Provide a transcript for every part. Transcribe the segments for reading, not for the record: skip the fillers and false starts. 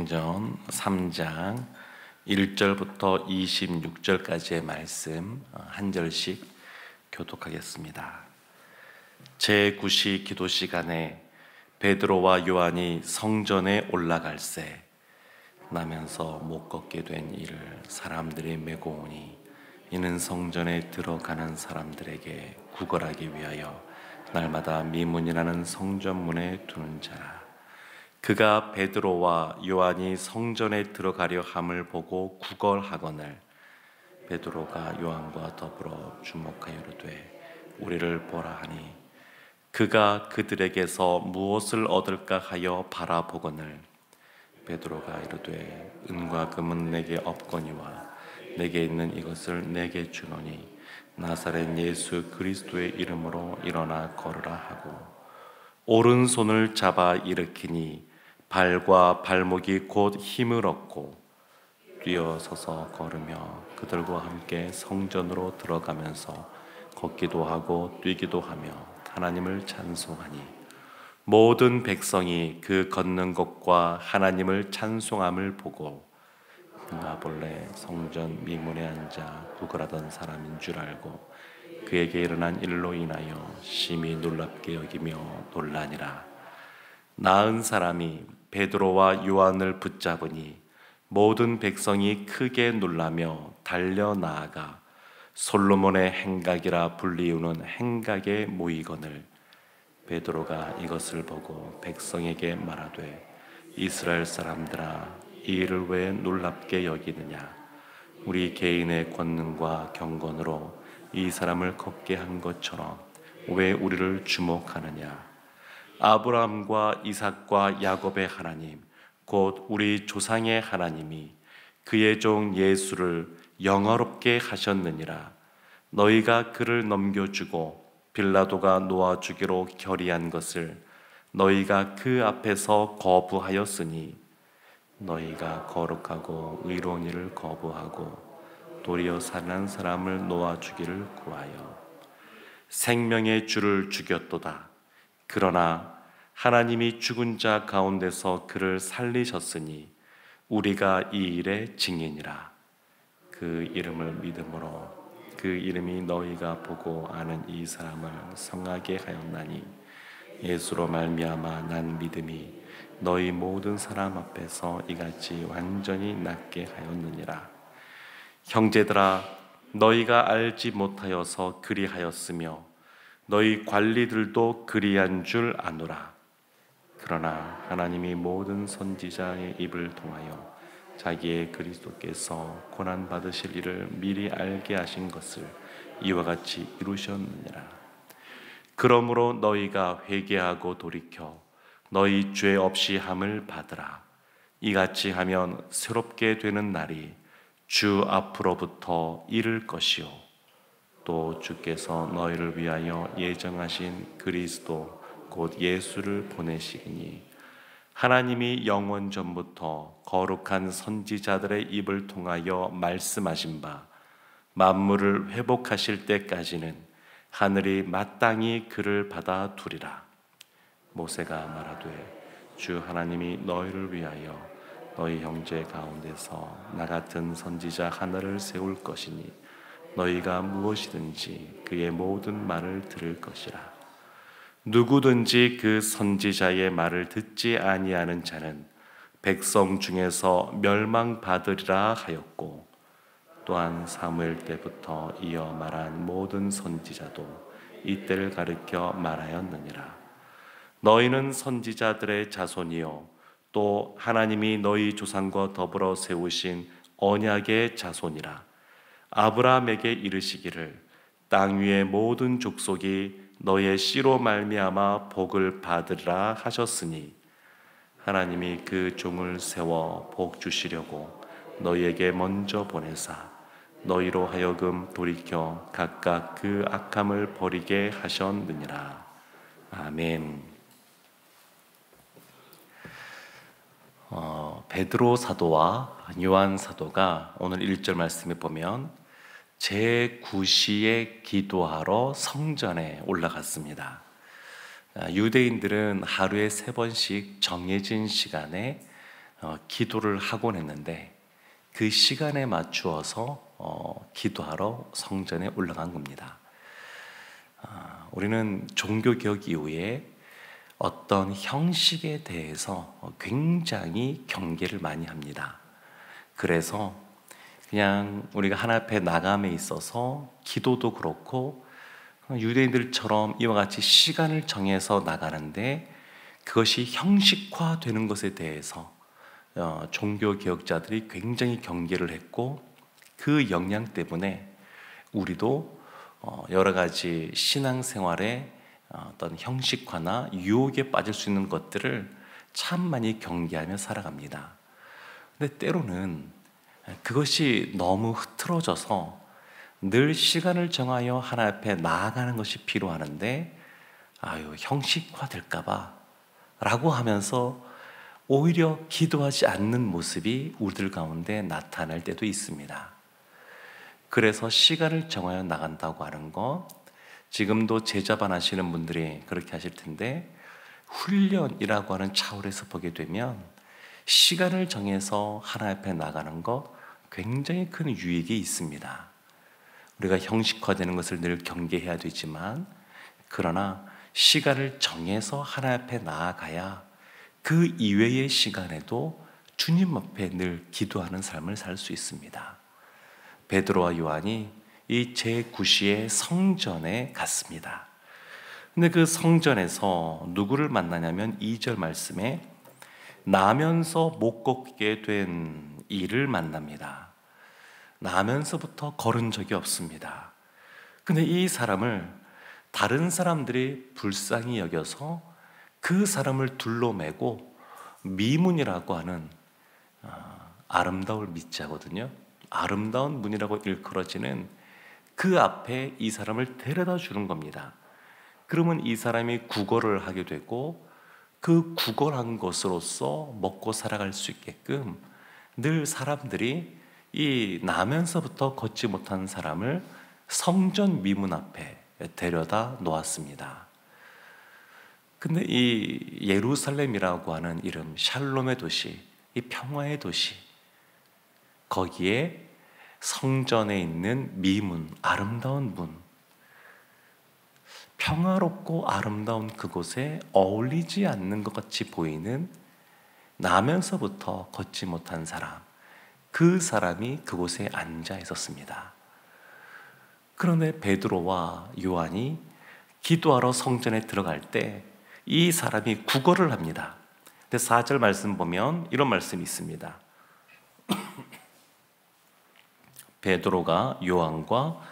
사도행전 3장 1절부터 26절까지의 말씀 한 절씩 교독하겠습니다. 제9시 기도 시간에 베드로와 요한이 성전에 올라갈새 나면서 못 걷게 된 이를 사람들이 메고 오니 이는 성전에 들어가는 사람들에게 구걸하기 위하여 날마다 미문이라는 성전문에 두는 자라. 그가 베드로와 요한이 성전에 들어가려 함을 보고 구걸하거늘 베드로가 요한과 더불어 주목하여 이르되 우리를 보라 하니 그가 그들에게서 무엇을 얻을까 하여 바라보거늘 베드로가 이르되 은과 금은 내게 없거니와 내게 있는 이것을 내게 주노니 나사렛 예수 그리스도의 이름으로 일어나 걸으라 하고 오른손을 잡아 일으키니 발과 발목이 곧 힘을 얻고 뛰어서서 걸으며 그들과 함께 성전으로 들어가면서 걷기도 하고 뛰기도 하며 하나님을 찬송하니 모든 백성이 그 걷는 것과 하나님을 찬송함을 보고 그가 본래 성전 미문에 앉아 구걸하던 사람인 줄 알고 그에게 일어난 일로 인하여 심히 놀랍게 여기며 놀라니라. 나은 사람이 베드로와 요한을 붙잡으니 모든 백성이 크게 놀라며 달려 나아가 솔로몬의 행각이라 불리우는 행각에 모이거늘 베드로가 이것을 보고 백성에게 말하되 이스라엘 사람들아 이 일을 왜 놀랍게 여기느냐. 우리 개인의 권능과 경건으로 이 사람을 걷게 한 것처럼 왜 우리를 주목하느냐. 아브라함과 이삭과 야곱의 하나님 곧 우리 조상의 하나님이 그의 종 예수를 영화롭게 하셨느니라. 너희가 그를 넘겨주고 빌라도가 놓아주기로 결의한 것을 너희가 그 앞에서 거부하였으니 너희가 거룩하고 의로운 일을 거부하고 도리어 살아난 사람을 놓아주기를 구하여 생명의 주를 죽였도다. 그러나 하나님이 죽은 자 가운데서 그를 살리셨으니 우리가 이 일의 증인이라. 그 이름을 믿음으로 그 이름이 너희가 보고 아는 이 사람을 성하게 하였나니 예수로 말미암아 난 믿음이 너희 모든 사람 앞에서 이같이 완전히 낫게 하였느니라. 형제들아 너희가 알지 못하여서 그리하였으며 너희 관리들도 그리한 줄 아노라. 그러나 하나님이 모든 선지자의 입을 통하여 자기의 그리스도께서 고난 받으실 일을 미리 알게 하신 것을 이와 같이 이루셨느니라. 그러므로 너희가 회개하고 돌이켜 너희 죄 없이 함을 받으라. 이같이 하면 새롭게 되는 날이 주 앞으로부터 이를 것이요 또 주께서 너희를 위하여 예정하신 그리스도 곧 예수를 보내시니 하나님이 영원 전부터 거룩한 선지자들의 입을 통하여 말씀하신 바 만물을 회복하실 때까지는 하늘이 마땅히 그를 받아 두리라. 모세가 말하되 주 하나님이 너희를 위하여 너희 형제 가운데서 나 같은 선지자 하나를 세울 것이니 너희가 무엇이든지 그의 모든 말을 들을 것이라. 누구든지 그 선지자의 말을 듣지 아니하는 자는 백성 중에서 멸망받으리라 하였고 또한 사무엘 때부터 이어 말한 모든 선지자도 이때를 가리켜 말하였느니라. 너희는 선지자들의 자손이요 또 하나님이 너희 조상과 더불어 세우신 언약의 자손이라. 아브라함에게 이르시기를 땅 위의 모든 족속이 너의 씨로 말미암아 복을 받으리라 하셨으니 하나님이 그 종을 세워 복 주시려고 너희에게 먼저 보내사 너희로 하여금 돌이켜 각각 그 악함을 버리게 하셨느니라. 아멘. 베드로 사도와 요한 사도가 오늘 1절 말씀에 보면 제9시에 기도하러 성전에 올라갔습니다. 유대인들은 하루에 3번씩 정해진 시간에 기도를 하곤 했는데 그 시간에 맞추어서 기도하러 성전에 올라간 겁니다. 우리는 종교개혁 이후에 어떤 형식에 대해서 굉장히 경계를 많이 합니다. 그래서 그냥 우리가 하나님 앞에 나감에 있어서 기도도 그렇고 유대인들처럼 이와 같이 시간을 정해서 나가는데 그것이 형식화되는 것에 대해서 종교개혁자들이 굉장히 경계를 했고, 그 영향 때문에 우리도 여러 가지 신앙생활의 어떤 형식화나 유혹에 빠질 수 있는 것들을 참 많이 경계하며 살아갑니다. 근데 때로는 그것이 너무 흐트러져서 늘 시간을 정하여 하나님 앞에 나아가는 것이 필요하는데 형식화 될까봐 라고 하면서 오히려 기도하지 않는 모습이 우리들 가운데 나타날 때도 있습니다. 그래서 시간을 정하여 나간다고 하는 것, 지금도 제자반 하시는 분들이 그렇게 하실 텐데, 훈련이라고 하는 차원에서 보게 되면 시간을 정해서 하나님 앞에 나가는 것 굉장히 큰 유익이 있습니다. 우리가 형식화되는 것을 늘 경계해야 되지만, 그러나 시간을 정해서 하나님 앞에 나아가야 그 이외의 시간에도 주님 앞에 늘 기도하는 삶을 살 수 있습니다. 베드로와 요한이 이 제9시의 성전에 갔습니다. 근데 그 성전에서 누구를 만나냐면 2절 말씀에 나면서 못 걷게 된 이를 만납니다. 나면서부터 걸은 적이 없습니다. 근데 이 사람을 다른 사람들이 불쌍히 여겨서 그 사람을 둘러매고 미문이라고 하는 아름다울 미자거든요. 아름다운 문이라고 일컬어지는 그 앞에 이 사람을 데려다 주는 겁니다. 그러면 이 사람이 구걸을 하게 되고 그 구걸한 것으로서 먹고 살아갈 수 있게끔 늘 사람들이 이 나면서부터 걷지 못한 사람을 성전 미문 앞에 데려다 놓았습니다. 근데 이 예루살렘이라고 하는 이름, 샬롬의 도시, 이 평화의 도시, 거기에 성전에 있는 미문, 아름다운 문, 평화롭고 아름다운 그곳에 어울리지 않는 것 같이 보이는 나면서부터 걷지 못한 사람, 그 사람이 그곳에 앉아 있었습니다. 그런데 베드로와 요한이 기도하러 성전에 들어갈 때 이 사람이 구걸을 합니다. 근데 4절 말씀 보면 이런 말씀이 있습니다. 베드로가 요한과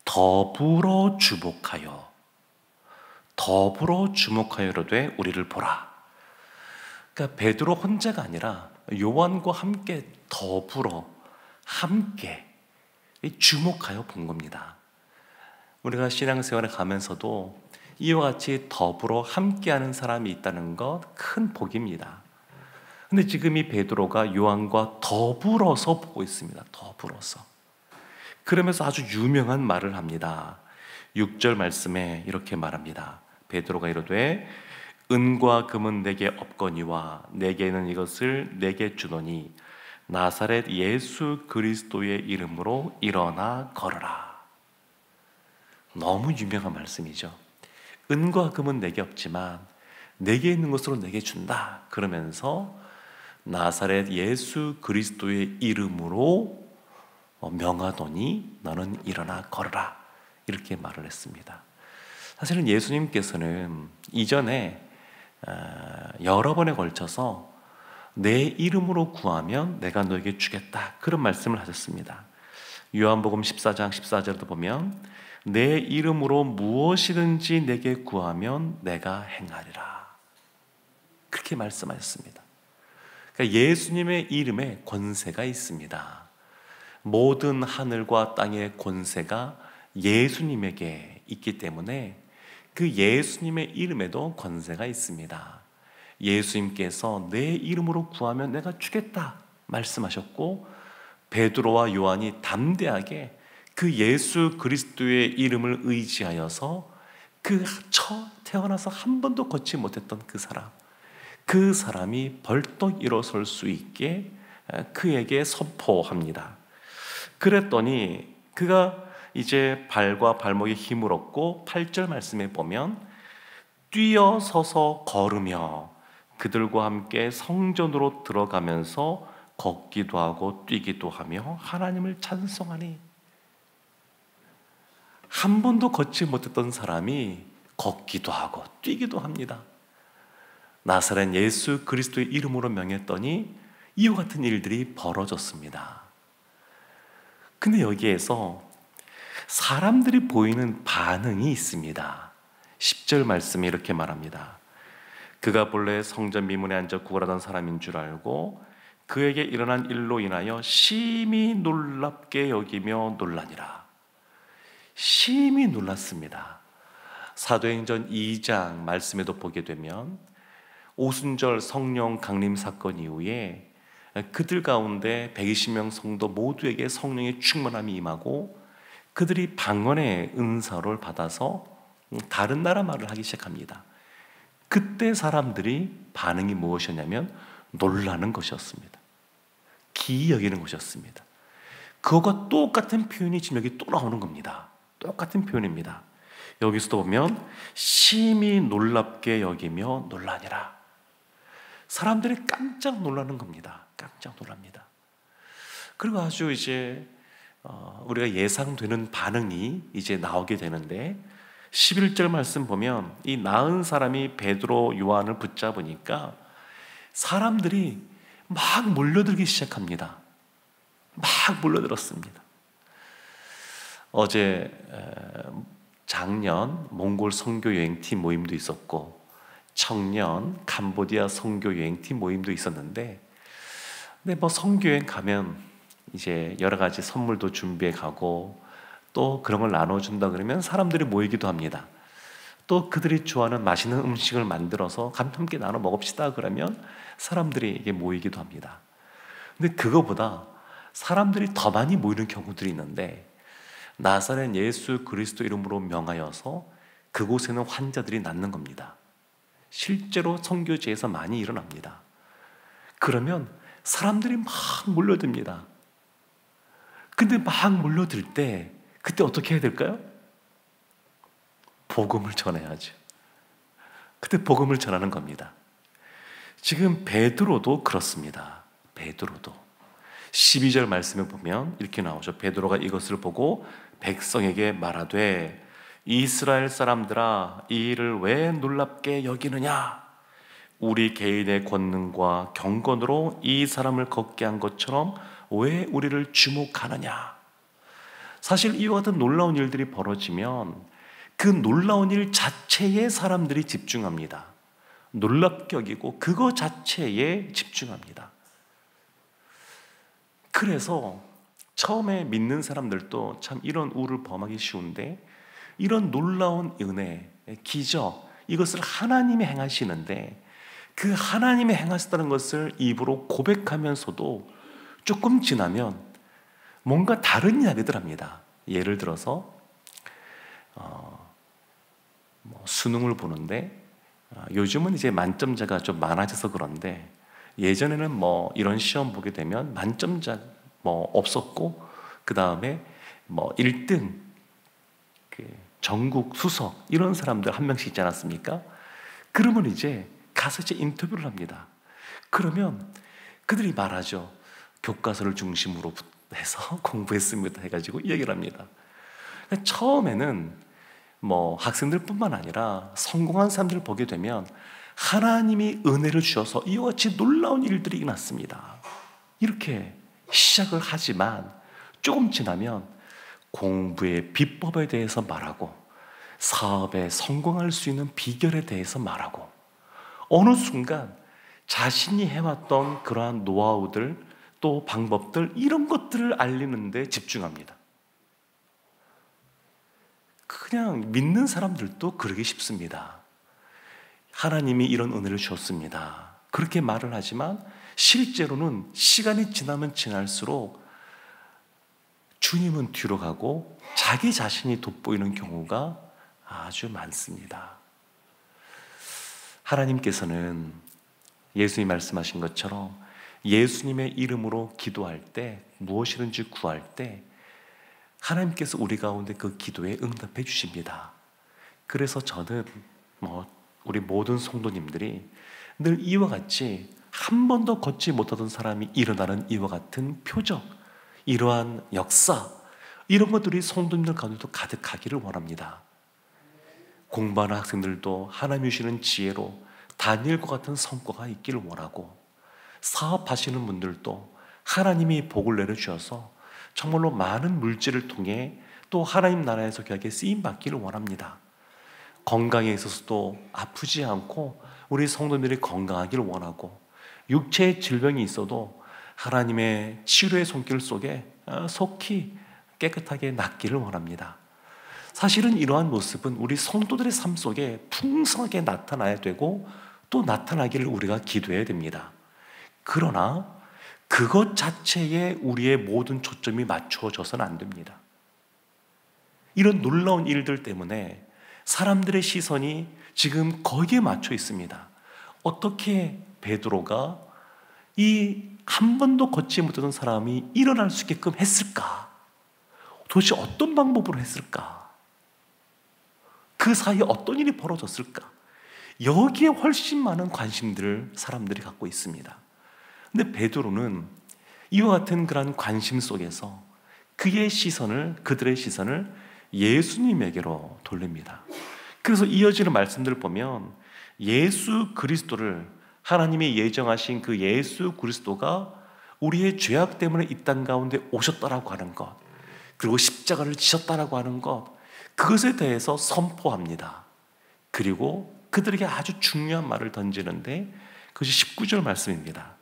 더불어 주목하여로되 우리를 보라. 그러니까 베드로 혼자가 아니라 요한과 함께 더불어 함께 주목하여 본 겁니다. 우리가 신앙생활에 가면서도 이와 같이 더불어 함께하는 사람이 있다는 것 큰 복입니다. 근데 지금 이 베드로가 요한과 더불어서 보고 있습니다. 더불어서. 그러면서 아주 유명한 말을 합니다. 6절 말씀에 이렇게 말합니다. 베드로가 이르되 은과 금은 내게 없거니와 내게는 이것을 내게 주노니 나사렛 예수 그리스도의 이름으로 일어나 걸으라. 너무 유명한 말씀이죠. 은과 금은 내게 없지만 내게 있는 것으로 내게 준다. 그러면서 나사렛 예수 그리스도의 이름으로 명하노니 너는 일어나 걸으라. 이렇게 말을 했습니다. 사실은 예수님께서는 이전에 여러 번에 걸쳐서 내 이름으로 구하면 내가 너에게 주겠다. 그런 말씀을 하셨습니다. 요한복음 14장 14절도 보면 내 이름으로 무엇이든지 내게 구하면 내가 행하리라. 그렇게 말씀하셨습니다. 그러니까 예수님의 이름에 권세가 있습니다. 모든 하늘과 땅의 권세가 예수님에게 있기 때문에 그 예수님의 이름에도 권세가 있습니다. 예수님께서 내 이름으로 구하면 내가 주겠다 말씀하셨고, 베드로와 요한이 담대하게 그 예수 그리스도의 이름을 의지하여서 그 태어나서 한 번도 걷지 못했던 그 사람, 그 사람이 벌떡 일어설 수 있게 그에게 선포합니다. 그랬더니 그가 이제 발과 발목에 힘을 얻고 8절 말씀에 보면 뛰어서서 걸으며 그들과 함께 성전으로 들어가면서 걷기도 하고 뛰기도 하며 하나님을 찬송하니, 한 번도 걷지 못했던 사람이 걷기도 하고 뛰기도 합니다. 나사렛 예수 그리스도의 이름으로 명했더니 이와 같은 일들이 벌어졌습니다. 근데 여기에서 사람들이 보이는 반응이 있습니다. 10절 말씀에 이렇게 말합니다. 그가 본래 성전 미문에 앉아 구걸하던 사람인 줄 알고 그에게 일어난 일로 인하여 심히 놀랍게 여기며 놀라니라. 심히 놀랐습니다. 사도행전 2장 말씀에도 보게 되면 오순절 성령 강림 사건 이후에 그들 가운데 120명 성도 모두에게 성령의 충만함이 임하고 그들이 방언의 은사를 받아서 다른 나라 말을 하기 시작합니다. 그때 사람들이 반응이 무엇이었냐면 놀라는 것이었습니다. 기이 여기는 것이었습니다. 그것과 똑같은 표현이 지금 여기 또 나오는 겁니다. 똑같은 표현입니다. 여기서도 보면 심히 놀랍게 여기며 놀라니라. 사람들이 깜짝 놀라는 겁니다. 깜짝 놀랍니다. 그리고 아주 이제 우리가 예상되는 반응이 이제 나오게 되는데 11절 말씀 보면 이 나은 사람이 베드로 요한을 붙잡으니까 사람들이 막 몰려들기 시작합니다. 막 몰려들었습니다. 어제 작년 몽골 선교 여행팀 모임도 있었고 청년 캄보디아 선교 여행팀 모임도 있었는데, 근데 뭐 선교 여행 가면 이제 여러 가지 선물도 준비해 가고 또 그런 걸 나눠준다 그러면 사람들이 모이기도 합니다. 또 그들이 좋아하는 맛있는 음식을 만들어서 함께 나눠 먹읍시다 그러면 사람들이 이게 모이기도 합니다. 근데 그거보다 사람들이 더 많이 모이는 경우들이 있는데 나사렛 예수 그리스도 이름으로 명하여서 그곳에는 환자들이 낫는 겁니다. 실제로 선교지에서 많이 일어납니다. 그러면 사람들이 막 몰려듭니다. 근데 막 몰려들 때 그때 어떻게 해야 될까요? 복음을 전해야죠. 그때 복음을 전하는 겁니다. 지금 베드로도 그렇습니다. 베드로도 12절 말씀에 보면 이렇게 나오죠. 베드로가 이것을 보고 백성에게 말하되 이스라엘 사람들아 이 일을 왜 놀랍게 여기느냐? 우리 개인의 권능과 경건으로 이 사람을 걷게 한 것처럼 왜 우리를 주목하느냐? 사실 이와 같은 놀라운 일들이 벌어지면 그 놀라운 일 자체에 사람들이 집중합니다. 놀랍게 여기고 그거 자체에 집중합니다. 그래서 처음에 믿는 사람들도 참 이런 우를 범하기 쉬운데 이런 놀라운 은혜, 기적, 이것을 하나님이 행하시는데 그 하나님이 행하셨다는 것을 입으로 고백하면서도 조금 지나면 뭔가 다른 이야기들 합니다. 예를 들어서 수능을 보는데 요즘은 이제 만점자가 좀 많아져서 그런데 예전에는 뭐 이런 시험 보게 되면 만점자 뭐 없었고 그 다음에 뭐 1등 전국 수석 이런 사람들 한 명씩 있지 않았습니까? 그러면 이제 가서 이제 인터뷰를 합니다. 그러면 그들이 말하죠. 교과서를 중심으로 해서 공부했습니다 해가지고 얘기를 합니다. 처음에는 뭐 학생들뿐만 아니라 성공한 사람들을 보게 되면 하나님이 은혜를 주셔서 이와 같이 놀라운 일들이 일어났습니다. 이렇게 시작을 하지만 조금 지나면 공부의 비법에 대해서 말하고 사업에 성공할 수 있는 비결에 대해서 말하고 어느 순간 자신이 해왔던 그러한 노하우들 또 방법들 이런 것들을 알리는 데 집중합니다. 그냥 믿는 사람들도 그러기 쉽습니다. 하나님이 이런 은혜를 주었습니다. 그렇게 말을 하지만 실제로는 시간이 지나면 지날수록 주님은 뒤로 가고 자기 자신이 돋보이는 경우가 아주 많습니다. 하나님께서는 예수님이 말씀하신 것처럼 예수님의 이름으로 기도할 때, 무엇이든지 구할 때 하나님께서 우리 가운데 그 기도에 응답해 주십니다. 그래서 저는 우리 모든 성도님들이 늘 이와 같이 한 번도 걷지 못하던 사람이 일어나는 이와 같은 표적, 이러한 역사, 이런 것들이 성도님들 가운데도 가득하기를 원합니다. 공부하는 학생들도 하나님이 주시는 지혜로 다니엘과 같은 성과가 있기를 원하고, 사업하시는 분들도 하나님이 복을 내려주셔서 정말로 많은 물질을 통해 또 하나님 나라에서 귀하게 쓰임받기를 원합니다. 건강에 있어서도 아프지 않고 우리 성도들이 건강하기를 원하고, 육체의 질병이 있어도 하나님의 치료의 손길 속에 속히 깨끗하게 낫기를 원합니다. 사실은 이러한 모습은 우리 성도들의 삶 속에 풍성하게 나타나야 되고 또 나타나기를 우리가 기도해야 됩니다. 그러나 그것 자체에 우리의 모든 초점이 맞추어져서는 안 됩니다. 이런 놀라운 일들 때문에 사람들의 시선이 지금 거기에 맞춰 있습니다. 어떻게 베드로가 이 한 번도 걷지 못하던 사람이 일어날 수 있게끔 했을까? 도대체 어떤 방법으로 했을까? 그 사이에 어떤 일이 벌어졌을까? 여기에 훨씬 많은 관심들을 사람들이 갖고 있습니다. 근데 베드로는 이와 같은 그런 관심 속에서 그들의 시선을 예수님에게로 돌립니다. 그래서 이어지는 말씀들을 보면 예수 그리스도를, 하나님이 예정하신 그 예수 그리스도가 우리의 죄악 때문에 이 땅 가운데 오셨다라고 하는 것, 그리고 십자가를 지셨다라고 하는 것, 그것에 대해서 선포합니다. 그리고 그들에게 아주 중요한 말을 던지는데 그것이 19절 말씀입니다.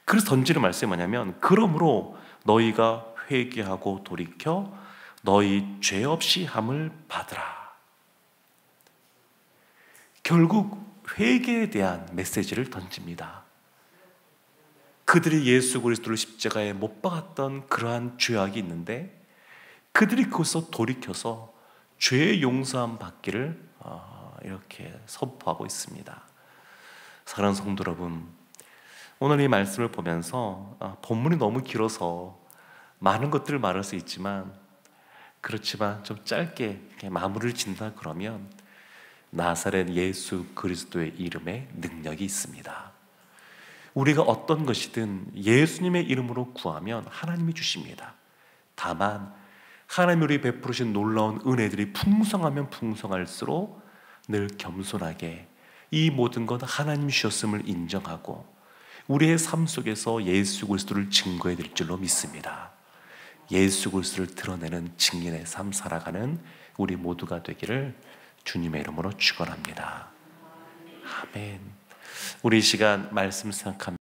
그래서 던지는 말씀이 뭐냐면, 그러므로 너희가 회개하고 돌이켜 너희 죄 없이 함을 받으라. 결국 회개에 대한 메시지를 던집니다. 그들이 예수 그리스도를 십자가에 못 박았던 그러한 죄악이 있는데 그들이 그것을 돌이켜서 죄의 용서함 받기를 이렇게 선포하고 있습니다. 사랑하는 성도 여러분, 오늘 이 말씀을 보면서 본문이 너무 길어서 많은 것들을 말할 수 있지만, 그렇지만 좀 짧게 마무리를 짓는다 그러면 나사렛 예수 그리스도의 이름에 능력이 있습니다. 우리가 어떤 것이든 예수님의 이름으로 구하면 하나님이 주십니다. 다만 하나님이 우리 베푸신 놀라운 은혜들이 풍성하면 풍성할수록 늘 겸손하게 이 모든 것 하나님이 주셨음을 인정하고 우리의 삶 속에서 예수 그리스도를 증거해 드릴 줄로 믿습니다. 예수 그리스도를 드러내는 증인의 삶 살아가는 우리 모두가 되기를 주님의 이름으로 축원합니다. 아멘. 우리 이 시간 말씀 생각합니다.